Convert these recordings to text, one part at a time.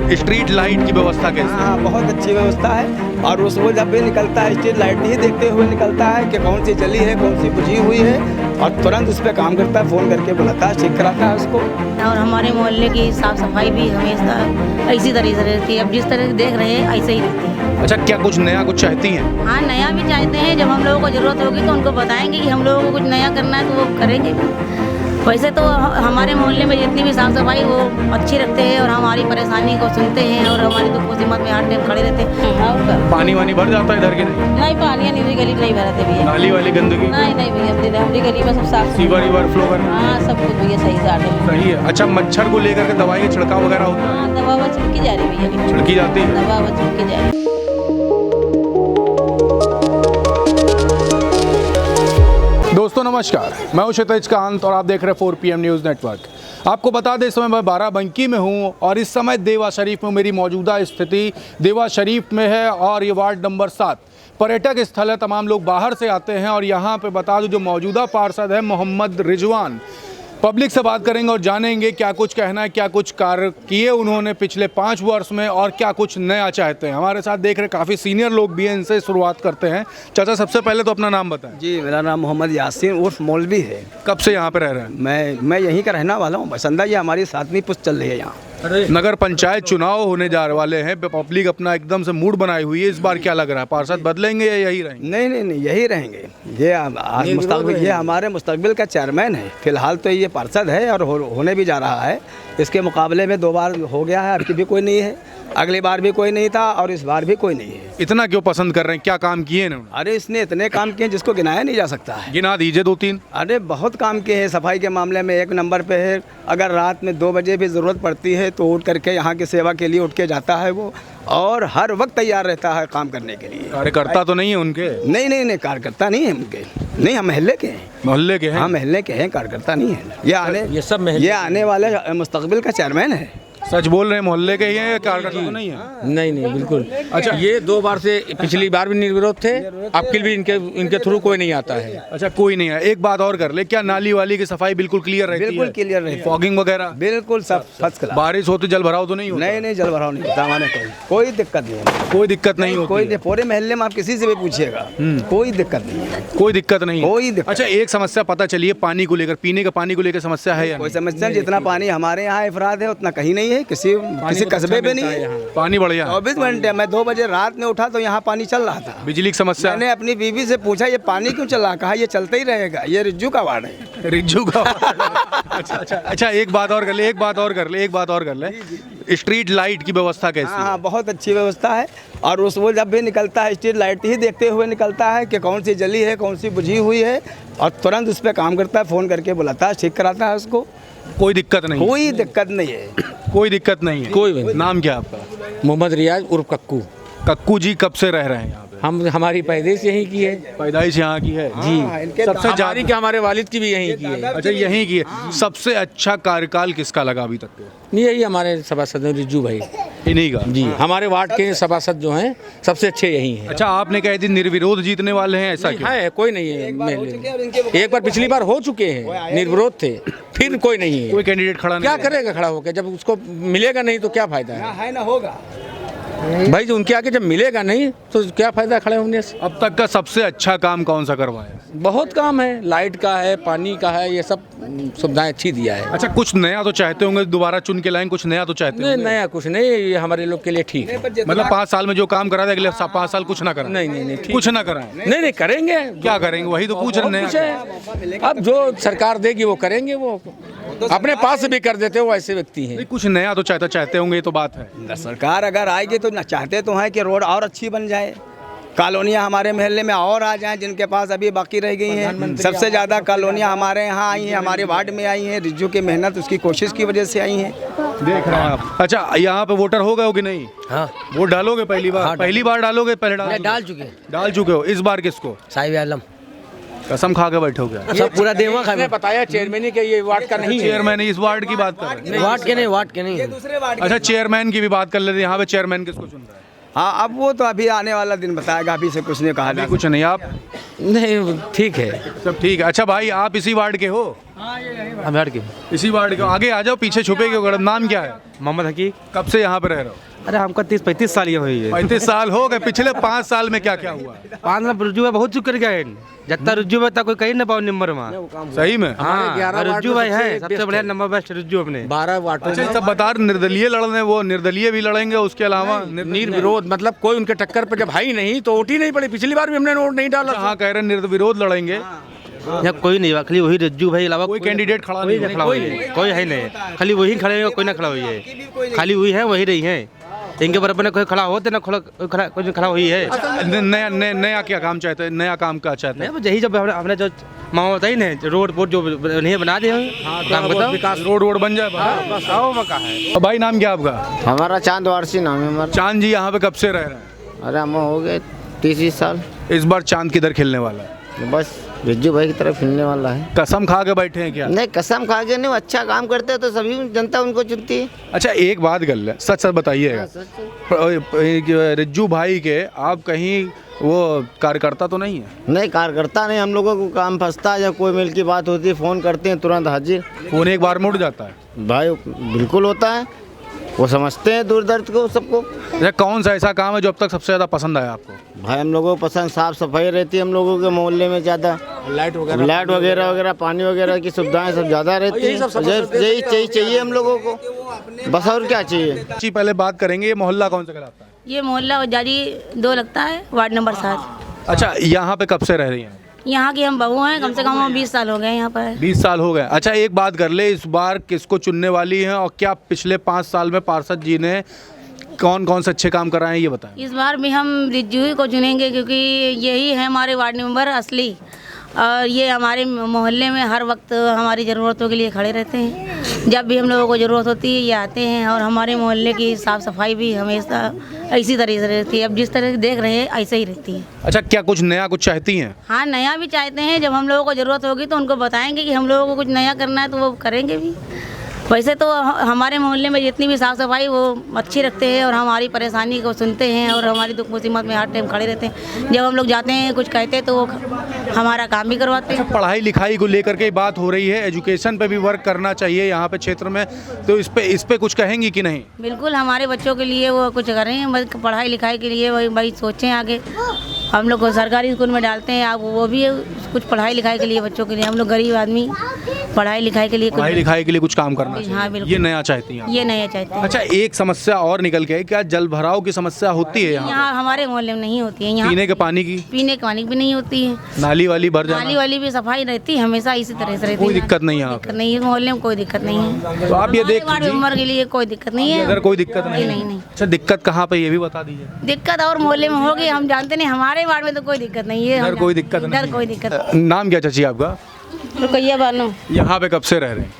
Street light की व्यवस्था कैसी है? हाँ, बहुत अच्छी व्यवस्था है। और उस वो जब भी निकलता है स्ट्रीट लाइट ही देखते हुए निकलता है कि कौन सी जली है, कौन सी बुझी हुई है, और तुरंत उस पर काम करता है, फ़ोन करके बुलाता है, चेक कराता है उसको। और हमारे मोहल्ले की साफ सफाई भी हमेशा इसी तरह से रहती है। अब जिस तरह से देख रहे हैं ऐसे ही रहती है। अच्छा, क्या कुछ नया कुछ चाहती हैं? हाँ, नया भी चाहते हैं। जब हम लोगों को ज़रूरत होगी तो उनको बताएंगे कि हम लोगों को कुछ नया करना है तो वो करेंगे भी। वैसे तो हमारे मोहल्ले में जितनी भी साफ सफाई वो अच्छी रखते हैं और हमारी परेशानी को सुनते हैं और हमारी दुख मुसीबत में हर टाइम खड़े रहते हैं। पानी वानी भर जाता है इधर के नहीं? नहीं, पानी नहीं, गली नहीं भरते भैया। नाली वाली गंदगी? नहीं भैया, हमारी गली में सब साफ सीवर वीवर फ्लो कर? हाँ, सब कुछ भैया सही से आटे में। सही है। अच्छा, मच्छर को लेकर के दवाई का छिड़काव वगैरह होता है? हाँ, दवा वो छिड़की जा रही है भैया। छिड़की जाती है? दवा वो छिड़की जा रही है। दोस्तों नमस्कार, मैं हूं क्षितिज कांत और आप देख रहे हैं 4PM न्यूज़ नेटवर्क। आपको बता दें, इस समय मैं बाराबंकी में हूं और इस समय देवा शरीफ में मेरी मौजूदा स्थिति देवा शरीफ में है और ये वार्ड नंबर 7 पर्यटक स्थल है। तमाम लोग बाहर से आते हैं और यहाँ पे बता दूं, जो मौजूदा पार्षद है मोहम्मद रिजवान, पब्लिक से बात करेंगे और जानेंगे क्या कुछ कहना है, क्या कुछ कार्य किए उन्होंने पिछले 5 वर्ष में और क्या कुछ नया चाहते हैं। हमारे साथ देख रहे काफ़ी सीनियर लोग भी हैं, इनसे शुरुआत करते हैं। चाचा, सबसे पहले तो अपना नाम बताएं। जी, मेरा नाम मोहम्मद यासीन उर्फ मौलवी है। कब से यहाँ पे रह रहे हैं? मैं यहीं का रहना वाला हूँ। बसंदा ये हमारी 7वीं पुश्त चल रही है यहाँ। नगर पंचायत चुनाव होने जा वाले हैं, पब्लिक अपना एकदम से मूड बनाई हुई है। इस बार क्या लग रहा है, पार्षद बदलेंगे या यही रहेंगे? नहीं, यही रहेंगे। ये हमारे मुस्तकबिल का चेयरमैन है। फिलहाल तो ये पार्षद है और होने भी जा रहा है। इसके मुकाबले में 2 बार हो गया है, अब की भी कोई नहीं है, अगली बार भी कोई नहीं था और इस बार भी कोई नहीं है। इतना क्यों पसंद कर रहे हैं, क्या काम किए इन्होंने? अरे इसने इतने काम किए जिसको गिनाया नहीं जा सकता है। गिना दीजिए 2-3। अरे बहुत काम किए हैं। सफाई के मामले में 1 नंबर पे है। अगर रात में 2 बजे भी ज़रूरत पड़ती है तो उठ करके यहाँ की सेवा के लिए उठ के जाता है वो, और हर वक्त तैयार रहता है काम करने के लिए। कार्यकर्ता तो नहीं है उनके? नहीं, कार्यकर्ता नहीं है उनके। नहीं, हम मोहल्ले के हैं। मोहल्ले के हैं? हाँ, मोहल्ले के हैं, कार्यकर्ता नहीं है। ये आने वाले मुस्तकबिल का चेयरमैन है। सच बोल रहे हैं, मोहल्ले के ही हैं, कार्यकर्ता तो नहीं है? नहीं बिल्कुल। अच्छा, ये 2 बार से, पिछली बार भी निर्विरोध थे, अब की भी इनके थ्रू कोई नहीं आता है। अच्छा, कोई नहीं है। एक बात और कर ले, क्या नाली वाली की सफाई बिल्कुल क्लियर रहती है? बिल्कुल क्लियर रहती है। फॉगिंग वगैरह बिल्कुल सब फर्स्ट क्लास। बारिश होती जल भराव तो नहीं होता? नहीं, जल भराव नहीं होता हमारे। कोई दिक्कत नहीं है। कोई दिक्कत नहीं होती? कोई पूरे मोहल्ले में आप किसी से भी पूछिएगा, कोई दिक्कत नहीं है। कोई दिक्कत नहीं है? कोई दिक्कत। अच्छा, एक समस्या पता चली है पानी को लेकर, पीने का पानी को लेकर समस्या है या कोई नहीं? समस्या नहीं। जितना पानी हमारे यहाँ अफराद है उतना कहीं नहीं है, किसी कस्बे पे नहीं है। पानी बढ़िया? 24 घंटे। मैं 2 बजे रात में उठा तो यहाँ पानी चल रहा था। बिजली की समस्या? मैंने अपनी बीवी से पूछा ये पानी क्यों चल रहा, कहा ये चलता ही रहेगा, ये रिज्जू का वार्ड है। रिज्जू का? अच्छा, एक बात और कर ले। स्ट्रीट लाइट की व्यवस्था कैसी है? हाँ, बहुत अच्छी व्यवस्था है। और उस वो जब भी निकलता है स्ट्रीट लाइट ही देखते हुए निकलता है कि कौन सी जली है, कौन सी बुझी हुई है, और तुरंत उस पर काम करता है, फ़ोन करके बुलाता है, ठीक कराता है उसको। कोई दिक्कत नहीं? कोई दिक्कत नहीं है। कोई दिक्कत नहीं है? कोई भी। नाम क्या आपका? मोहम्मद रियाज उर्फ कक्कू। कक्कू जी, कब से रह रहे हैं यहाँ पे? हमारी पैदाइश यहीं की है। पैदाइश यहाँ की है जी? सबसे हमारी क्या, हमारे वालिद की भी यहीं की है। अच्छा, यहीं की है। सबसे अच्छा कार्यकाल किसका लगा अभी तक के? यही हमारे सभासद रिज्जू भाई, इन्हीं का? जी। हमारे वार्ड के सभासद जो हैं सबसे अच्छे यही हैं। अच्छा, आपने कहा थी निर्विरोध जीतने वाले हैं, ऐसा क्यों? है, कोई नहीं है। एक बार पिछली बार हो चुके हैं, निर्विरोध थे, फिर कोई नहीं है। कोई कैंडिडेट खड़ा नहीं? क्या करेगा खड़ा होकर, जब उसको मिलेगा नहीं तो क्या फायदा है ना होगा भाई। जो उनके आगे जब मिलेगा नहीं तो क्या फायदा खड़े होने से। अब तक का सबसे अच्छा काम कौन सा करवाया? बहुत काम है, लाइट का है, पानी का है, ये सब सुविधाएं अच्छी दिया है। अच्छा, कुछ नया तो चाहते होंगे, दोबारा चुन के लाएं, कुछ नया तो चाहते नहीं, होंगे? नया कुछ नहीं, ये हमारे लोग के लिए ठीक है। मतलब 5 साल में जो काम करा था अगले 5 साल कुछ ना करा? नहीं, ठीक। कुछ ना कराएं? नहीं करेंगे। क्या करेंगे, वही तो पूछ रहे कुछ हैं। है, अब जो सरकार देगी वो करेंगे। वो अपने पास से भी कर देते हो, ऐसे व्यक्ति हैं। कुछ नया तो चाहते होंगे, ये तो बात है। सरकार अगर आएगी तो चाहते तो हैं कि रोड और अच्छी बन जाए, कॉलोनियाँ हमारे मोहल्ले में और आ जाएं जिनके पास अभी बाकी रह गई हैं। सबसे ज़्यादा कॉलोनियाँ हमारे यहाँ आई हैं, हमारे वार्ड में आई हैं। रिज्जू की मेहनत, उसकी कोशिश की वजह से आई हैं। देख रहे हैं आप। अच्छा, यहाँ पे वोटर हो गए हो कि नहीं? हाँ, वोट डालोगे पहली बार? हाँ, पहली बार डालोगे? पहले डाल चुके हो। इस बार किसको? साहिब आलम। कसम खा के बैठे हो क्या? सब पूरा देवा खा मैंने बताया चेयरमैन के ये वार्ड का नहीं है। चेयरमैन इस वार्ड की बात कर रहे हैं? वार्ड के नहीं। अच्छा, चेयरमैन की भी बात कर लेते हैं। यहाँ पे चेयरमैन किसको चुन रहा है? हाँ, अब वो तो अभी आने वाला दिन बताएगा, अभी से कुछ नहीं कहा अभी कुछ नहीं। आप? नहीं, ठीक है, सब ठीक है। अच्छा भाई, आप इसी वार्ड के हो? हम हट के इसी वार्ड के आगे आ जाओ, पीछे छुपे क्यों? नाम क्या है? मोहम्मद हकीक। कब से यहाँ पे रह रहे हो? अरे हमको 30-35 साल ये हुई है। 35 साल हो गए। पिछले 5 साल में क्या क्या हुआ? 5 साल रुजू है बहुत चुक कर गए। जितना रुजू है कोई कहीं ना पाओ नंबर में। सही में? हाँ रुजू भाई है सबसे बढ़िया नंबर बेस्ट रुजू अपने 12 वाटों अच्छा, सब बता रहे निर्दलीय लड़ने, वो निर्दलीय भी लड़ेंगे, उसके अलावा निर्विरोध, मतलब कोई उनके टक्कर पे जब है ही नहीं तो वोट ही नहीं पड़ी। पिछली बार भी हमने वोट नहीं डाला। हाँ, कह रहे निर्विरोध लड़ेंगे। यहाँ कोई नहीं खाली वही रज्जू भाई अलावा कोई कैंडिडेट खड़ा नहीं है। खड़ा हुई है, कोई है नहीं। खाली वही खड़े हैं, कोई ना खड़ा हुई है। खाली वही है वही रही है। इनके बराबर में कोई खड़ा होते ना कोई खड़ा हुई है। नया क्या काम चाहते हैं? नया काम क्या चाहते हैं? यही जब हमने जो माँ बताई ना रोड जो नहीं बना दिया काम बताओ विकास रोड बन जाए बस। आओ मका है। भाई नाम क्या आपका? हमारा चांद वारसी नाम है हमारा। चांद जी यहाँ पे कब से रह रहे हैं? अरे हम हो गए 30 साल। इस बार चांद किधर खेलने वाला है? बस रिज्जू भाई की तरफ हिलने वाला है। कसम खा के बैठे हैं क्या? नहीं कसम खा के नहीं, वो अच्छा काम करते हैं तो सभी जनता उनको चुनती है। अच्छा, एक बात गल है, सच सच बताइएगा, रिज्जू भाई के आप कहीं वो कार्यकर्ता तो नहीं है? नहीं कार्यकर्ता नहीं, हम लोगों को काम फंसता है। जब कोई मिल की बात होती है फ़ोन करते हैं तुरंत हाजिर। फोन एक बार में उठ जाता है भाई बिल्कुल होता है, वो समझते हैं दूर दर्द को सबको। अच्छा, कौन सा ऐसा काम है जो अब तक सबसे ज़्यादा पसंद आया आपको? भाई हम लोगों को पसंद साफ़ सफाई रहती है हम लोगों के मोहल्ले में ज़्यादा। लाइट वगैरह पानी वगैरह की सुविधाएं सब ज़्यादा रहती हैं। यही चाहिए हम लोगों को, बस और क्या चाहिए। जी, पहले बात करेंगे, ये मोहल्ला कौन सा कहलाता है? ये मोहल्ला जारी 2 लगता है, वार्ड नंबर 7। अच्छा, यहाँ पे कब से रह रही हैं? यहाँ की हम बहू हैं, कम से कम 20 साल हो गए यहाँ पर। 20 साल हो गए। अच्छा, एक बात कर ले, इस बार किसको चुनने वाली हैं और क्या पिछले 5 साल में पार्षद जी ने कौन कौन से अच्छे काम कराए हैं, ये बताएं। इस बार भी हम रिज्जू ही को चुनेंगे क्योंकि यही है हमारे वार्ड नंबर असली, और ये हमारे मोहल्ले में हर वक्त हमारी ज़रूरतों के लिए खड़े रहते हैं। जब भी हम लोगों को ज़रूरत होती है ये आते हैं, और हमारे मोहल्ले की साफ़ सफाई भी हमेशा इसी तरह से रहती है। अब जिस तरह से देख रहे हैं ऐसे ही रहती है। अच्छा, क्या कुछ नया कुछ चाहती हैं? हाँ, नया भी चाहते हैं। जब हम लोगों को ज़रूरत होगी तो उनको बताएंगे कि हम लोगों को कुछ नया करना है तो वो करेंगे भी। वैसे तो हमारे मोहल्ले में जितनी भी साफ़ सफाई वो अच्छी रखते हैं, और हमारी परेशानी को सुनते हैं, और हमारी दुख मुसीबत में हर टाइम खड़े रहते हैं। जब हम लोग जाते हैं कुछ कहते हैं तो वो हमारा काम भी करवाते हैं। पढ़ाई लिखाई को लेकर के बात हो रही है, एजुकेशन पे भी वर्क करना चाहिए यहाँ पे क्षेत्र में, तो इस पे कुछ कहेंगी कि नहीं? बिल्कुल, हमारे बच्चों के लिए वो कुछ करें, बस पढ़ाई लिखाई के लिए वही भाई सोचें आगे। हम लोग को सरकारी स्कूल में डालते हैं, आप वो भी कुछ पढ़ाई लिखाई के लिए बच्चों के लिए। हम लोग गरीब आदमी पढ़ाई लिखाई के लिए कुछ काम करना चाहिए। हाँ बिल्कुल, ये नया चाहती हैं? ये नया चाहते हैं। अच्छा, एक समस्या और निकल के आई, क्या जल भराव की समस्या होती है यहाँ? यहाँ हमारे मोहल्ले में नहीं होती है। यहाँ पीने के पानी की? पीने के पानी भी नहीं होती है। नाली वाली भर जाना? नाली वाली भी सफाई रहती है हमेशा इसी तरह से रहती है। कोई दिक्कत नहीं है यहाँ पे? दिक्कत नहीं है, मोहल्ले में कोई दिक्कत नहीं है। तो आप ये देख हमारे लीजिए, उम्र के लिए कोई दिक्कत नहीं है। अगर कोई दिक्कत नहीं नहीं। अच्छा, दिक्कत कहाँ पे ये भी बता दीजिए। दिक्कत और मोहल्ले में होगी हम जानते नहीं, हमारे वार्ड में तो कोई दिक्कत नहीं है। इधर कोई दिक्कत नहीं? इधर कोई दिक्कत। नाम क्या चाची आपका? रुकैया बानो। यहाँ पे कब से रह रहे हैं?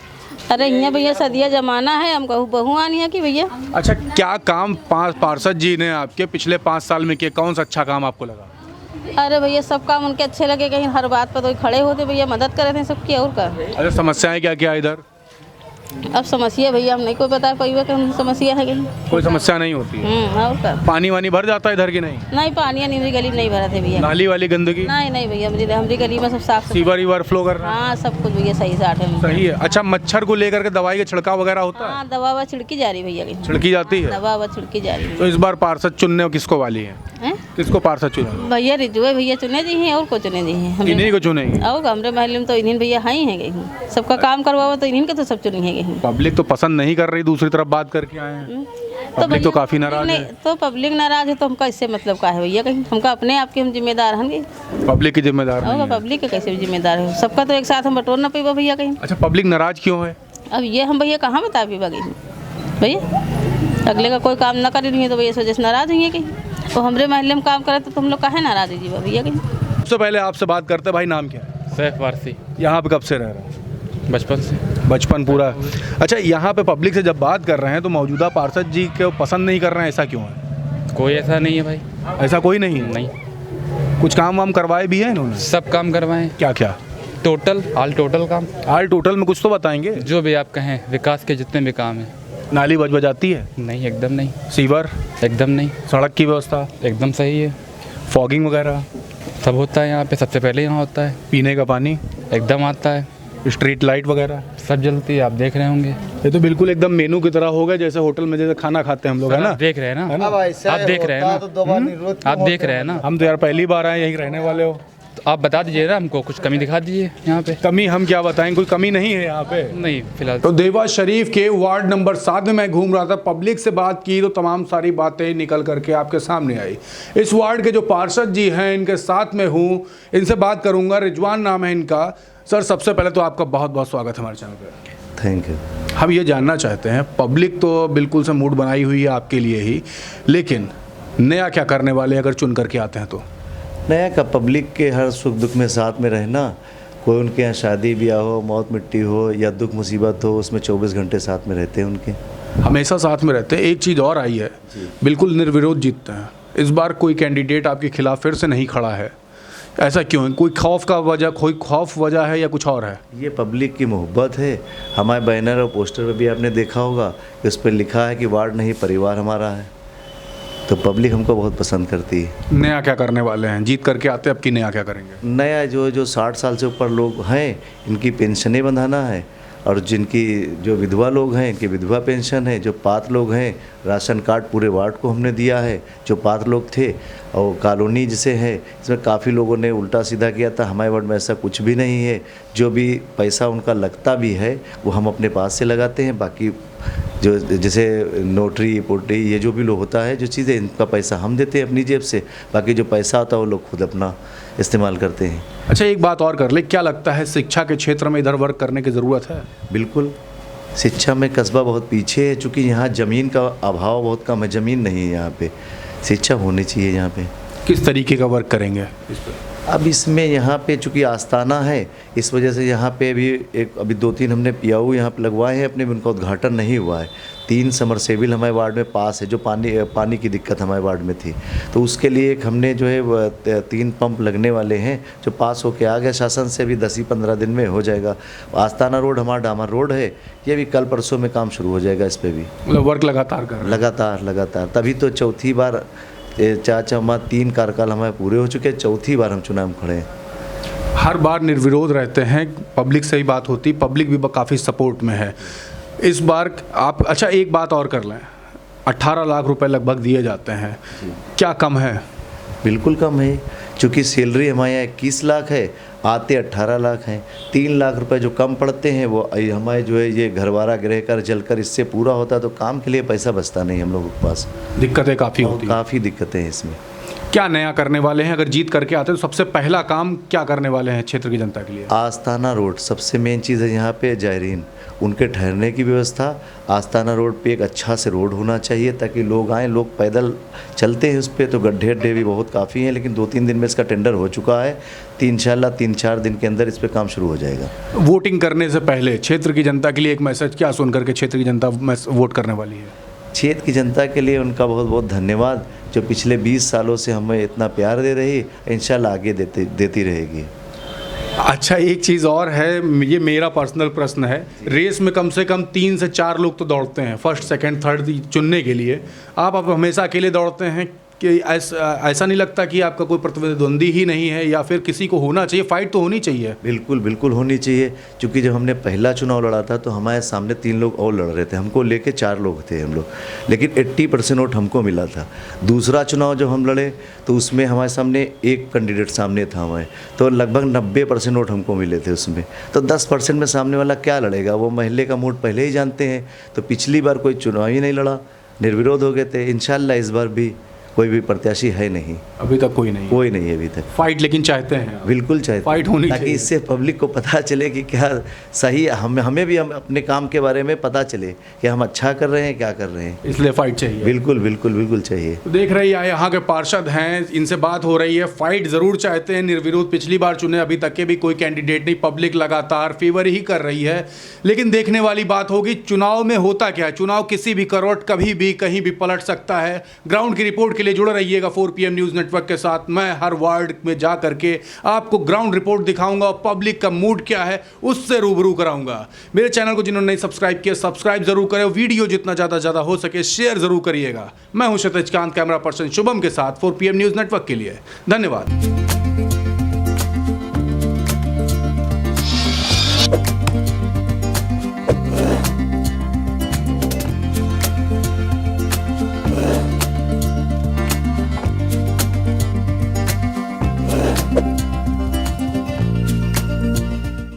अरे यहाँ भैया सदिया जमाना है, हम कहूँ बहू आनी है कि भैया। अच्छा, क्या काम पार्षद जी ने आपके पिछले 5 साल में किया? कौन सा अच्छा काम आपको लगा? अरे भैया सब काम उनके अच्छे लगे, कहीं हर बात पर तो खड़े होते भैया, मदद कर रहे थे सबकी। और का अच्छा, समस्याएं क्या क्या इधर? अब समस्या भैया हम नहीं कोई बता पाइए कि हम समस्या है कहीं। कोई समस्या नहीं होती है? और का पानी वानी भर जाता है इधर की नहीं? नहीं, पानी नहीं गली में नहीं भरा थे भैया। नाली वाली गंदगी? नहीं भैया, हमारी गली में सब साफ सीवर ईवर फ्लो कर रहा है? हाँ सब कुछ भैया सही साठ है। सही है। अच्छा, मच्छर को लेकर के दवाई का छिड़काव वगैरह होता है? हाँ, दवा छिड़की जा रही भैया कहीं, छिड़की जाती है? दवा छिड़की जा रही तो इस बार पार्षद चुनने किसको वाली है? किसको पार्षद चुने? भैया रिजू भैया चुने जी हैं, और को चुने जी हैं। इन्हीं को चुनेंगे? और हमारे महल्ले में तो इन्हीं भैया हाई हैं कहीं, सबका काम करवाओ तो इन्हीं के तो सब चुनी है कहीं। पब्लिक तो पसंद नहीं कर रही, दूसरी तरफ बात करके आए हैं। पब्लिक तो काफी नाराज है। तो पब्लिक नाराज है तो हमका इससे मतलब का है भैया कहीं, हमका अपने आप के हम जिम्मेदार हैं। पब्लिक की जिम्मेदार नहीं है। पब्लिक के कैसे जिम्मेदार है, सबका तो एक साथ हम बटोर ना पेबा भैया कहीं। अच्छा, पब्लिक नाराज क्यों है? अब ये हम भैया कहाँ बता पेबा कहीं भैया, अगले का कोई काम ना कर रही है तो भैया इस वजह से नाराज हुई है कहीं। तो हमारे महल्ले में काम करे तो तुम लोग काहे नाराज है जी भैया कहीं। सबसे पहले आपसे बात करते हैं, भाई नाम क्या है? सैफ वारसी। यहाँ पे कब से रह रहे हैं? बचपन से। बचपन पूरा? अच्छा, यहाँ पे पब्लिक से जब बात कर रहे हैं तो मौजूदा पार्षद जी को पसंद नहीं कर रहे हैं, ऐसा क्यों है? कोई ऐसा नहीं है भाई। ऐसा कोई नहीं है? नहीं, कुछ काम वाम करवाए भी है इन्होंने? सब काम करवाएं। क्या क्या? टोटल ऑल टोटल काम। ऑल टोटल में कुछ तो बताएंगे? जो भी आप कहें, विकास के जितने भी काम हैं। नाली बज बजाती है? नहीं, एकदम नहीं। सीवर? एकदम नहीं। सड़क की व्यवस्था? एकदम सही है। फॉगिंग वगैरह? सब होता है यहाँ पे, सबसे पहले यहाँ होता है। पीने का पानी? एकदम आता है। स्ट्रीट लाइट वगैरह सब जलती है, आप देख रहे होंगे। ये तो बिल्कुल एकदम मेनू की तरह होगा, जैसे होटल में जैसे खाना खाते हैं हम लोग, है ना? आप देख रहे हैं ना, है ना? आप देख रहे हैं ना, आप देख रहे हैं ना। हम तो यार पहली बार आए, यहीं रहने वाले हो, तो आप बता दीजिए ना हमको, कुछ कमी दिखा दीजिए यहाँ पे। कमी हम क्या बताएं, कोई कमी नहीं है यहाँ पे। नहीं फिलहाल तो देवा शरीफ के वार्ड नंबर 7 में मैं घूम रहा था, पब्लिक से बात की तो तमाम सारी बातें निकल करके आपके सामने आई। इस वार्ड के जो पार्षद जी हैं, इनके साथ में हूँ, इनसे बात करूँगा। रिजवान नाम है इनका। सर, सबसे पहले तो आपका बहुत बहुत स्वागत है हमारे चैनल पर। Thank you. हम ये जानना चाहते हैं, पब्लिक तो बिल्कुल से मूड बनाई हुई है आपके लिए ही, लेकिन नया क्या करने वाले अगर चुन करके आते हैं तो? नया का पब्लिक के हर सुख दुख में साथ में रहना। कोई उनके यहाँ शादी ब्याह हो, मौत मिट्टी हो या दुख मुसीबत हो, उसमें 24 घंटे साथ में रहते हैं उनके, हमेशा साथ में रहते हैं। एक चीज़ और आई है, बिल्कुल निर्विरोध जीतते हैं। इस बार कोई कैंडिडेट आपके खिलाफ फिर से नहीं खड़ा है, ऐसा क्यों है? कोई खौफ वजह है या कुछ और है? ये पब्लिक की मोहब्बत है। हमारे बैनर और पोस्टर पर भी आपने देखा होगा कि उस पर लिखा है कि वार्ड नहीं परिवार हमारा है, तो पब्लिक हमको बहुत पसंद करती है। नया क्या करने वाले हैं? जीत करके आते हैं, अब की नया क्या करेंगे? नया जो 60 साल से ऊपर लोग हैं, इनकी पेंशनें बंधाना है, और जिनकी जो विधवा लोग हैं, इनकी विधवा पेंशन है। जो पात्र लोग हैं, राशन कार्ड पूरे वार्ड को हमने दिया है, जो पात्र लोग थे। और कॉलोनी जिसे है, इसमें काफ़ी लोगों ने उल्टा सीधा किया था। हमारे वार्ड में ऐसा कुछ भी नहीं है। जो भी पैसा उनका लगता भी है वो हम अपने पास से लगाते हैं। बाकी जो जैसे नोटरी पोटरी ये जो भी लोग होता है, जो चीज़ें, इनका पैसा हम देते हैं अपनी जेब से। बाकी जो पैसा होता है वो लोग खुद अपना इस्तेमाल करते हैं। अच्छा, एक बात और कर ले, क्या लगता है शिक्षा के क्षेत्र में इधर वर्क करने की ज़रूरत है? बिल्कुल, शिक्षा में कस्बा बहुत पीछे है, चूँकि यहाँ ज़मीन का अभाव बहुत कम है, ज़मीन नहीं है यहाँ पे। शिक्षा होनी चाहिए यहाँ पे। किस तरीके का वर्क करेंगे इस पर? अब इसमें यहाँ पे चूँकि आस्थाना है, इस वजह से यहाँ पे भी अभी 2-3 हमने पियाऊ यहाँ पे लगवाए हैं अपने, उनका उद्घाटन नहीं हुआ है। 3 समरसेबिल हमारे वार्ड में पास है, जो पानी की दिक्कत हमारे वार्ड में थी, तो उसके लिए एक हमने जो है 3 पंप लगने वाले हैं, जो पास होके आ गया शासन से। अभी 10 ही 15 दिन में हो जाएगा। आस्थाना रोड हमारा डामर रोड है, ये भी कल परसों में काम शुरू हो जाएगा इस पर भी। मतलब वर्क लगातार कर रहे हैं? लगातार। तभी तो चौथी बार, चाचा हमारा 3 कार्यकाल हमारे पूरे हो चुके हैं, चौथी बार हम चुनाव में खड़े हैं। हर बार निर्विरोध रहते हैं, पब्लिक से ही बात होती, पब्लिक भी काफ़ी सपोर्ट में है। इस बार आप, अच्छा एक बात और कर लें, 18 लाख रुपए लगभग दिए जाते हैं, क्या कम है? बिल्कुल कम है, क्योंकि सैलरी हमारे यहाँ 21 लाख है, आते 18 लाख हैं। 3 लाख रुपए जो कम पड़ते हैं वो हमारे जो है ये घरवारा गृह कर जलकर इससे पूरा होता, तो काम के लिए पैसा बचता नहीं हम लोगों के पास। दिक्कतें काफ़ी होती हैं। काफ़ी दिक्कतें हैं इसमें। क्या नया करने वाले हैं? अगर जीत करके आते हैं तो सबसे पहला काम क्या करने वाले हैं क्षेत्र की जनता के लिए? आस्थाना रोड सबसे मेन चीज़ है यहाँ पे। जायरीन उनके ठहरने की व्यवस्था, आस्थाना रोड पे एक अच्छा से रोड होना चाहिए, ताकि लोग आएँ। लोग पैदल चलते हैं उस पर, तो गड्ढे अड्ढे भी बहुत काफ़ी हैं, लेकिन 2-3 दिन में इसका टेंडर हो चुका है। इंशाल्लाह 3-4 दिन के अंदर इस पर काम शुरू हो जाएगा। वोटिंग करने से पहले क्षेत्र की जनता के लिए एक मैसेज क्या सुन करके क्षेत्र की जनता वोट करने वाली है? क्षेत्र की जनता के लिए उनका बहुत बहुत धन्यवाद, जो पिछले 20 सालों से हमें इतना प्यार दे रही, इंशाल्लाह आगे देती रहेगी। अच्छा, एक चीज़ और है, ये मेरा पर्सनल प्रश्न है। रेस में कम से कम 3 से 4 लोग तो दौड़ते हैं, फर्स्ट सेकंड थर्ड चुनने के लिए। आप हमेशा अकेले दौड़ते हैं कि ऐसा नहीं लगता कि आपका कोई प्रतिद्वंदी ही नहीं है, या फिर किसी को होना चाहिए? फाइट तो होनी चाहिए। बिल्कुल बिल्कुल होनी चाहिए, क्योंकि जब हमने पहला चुनाव लड़ा था तो हमारे सामने 3 लोग और लड़ रहे थे, हमको लेके 4 लोग थे हम लोग, लेकिन 80% वोट हमको मिला था। दूसरा चुनाव जब हम लड़े तो उसमें हमारे सामने एक कैंडिडेट सामने था हमारे, तो लगभग 90% वोट हमको मिले थे उसमें। तो 10% में सामने वाला क्या लड़ेगा? वो महल्ले का मूड पहले ही जानते हैं। तो पिछली बार कोई चुनाव ही नहीं लड़ा, निर्विरोध हो गए थे। इंशाल्लाह इस बार भी कोई भी प्रत्याशी है नहीं, अभी तक कोई नहीं है अभी तक। फाइट लेकिन चाहते हैं? बिल्कुल चाहते हैं, फाइट होनी ताकि चाहिए। इससे पब्लिक को पता चले कि क्या सही, हमें भी हम अपने काम के बारे में पता चले कि हम अच्छा कर रहे हैं, क्या कर रहे हैं, इसलिए फाइट चाहिए। बिल्कुल बिल्कुल बिल्कुल चाहिए। तो देख रही है, यहाँ के पार्षद हैं, इनसे बात हो रही है, फाइट ज़रूर चाहते हैं। निर्विरोध पिछली बार चुने, अभी तक के भी कोई कैंडिडेट नहीं, पब्लिक लगातार फेवर ही कर रही है। लेकिन देखने वाली बात होगी चुनाव में होता क्या है। चुनाव किसी भी करवट कभी भी कहीं भी पलट सकता है। ग्राउंड की रिपोर्ट के लिए जुड़े रहिएगा 4PM न्यूज़ नेटवर्क के साथ। मैं हर वार्ड में जा करके आपको ग्राउंड रिपोर्ट दिखाऊंगा और पब्लिक का मूड क्या है उससे रूबरू कराऊंगा। मेरे चैनल को जिन्होंने नहीं सब्सक्राइब किया, सब्सक्राइब जरूर करें। वीडियो जितना ज़्यादा हो सके शेयर जरूर करिएगा। मैं हूं क्षितिज कांत, कैमरा पर्सन शुभम के साथ 4PM न्यूज़ नेटवर्क के लिए। धन्यवाद।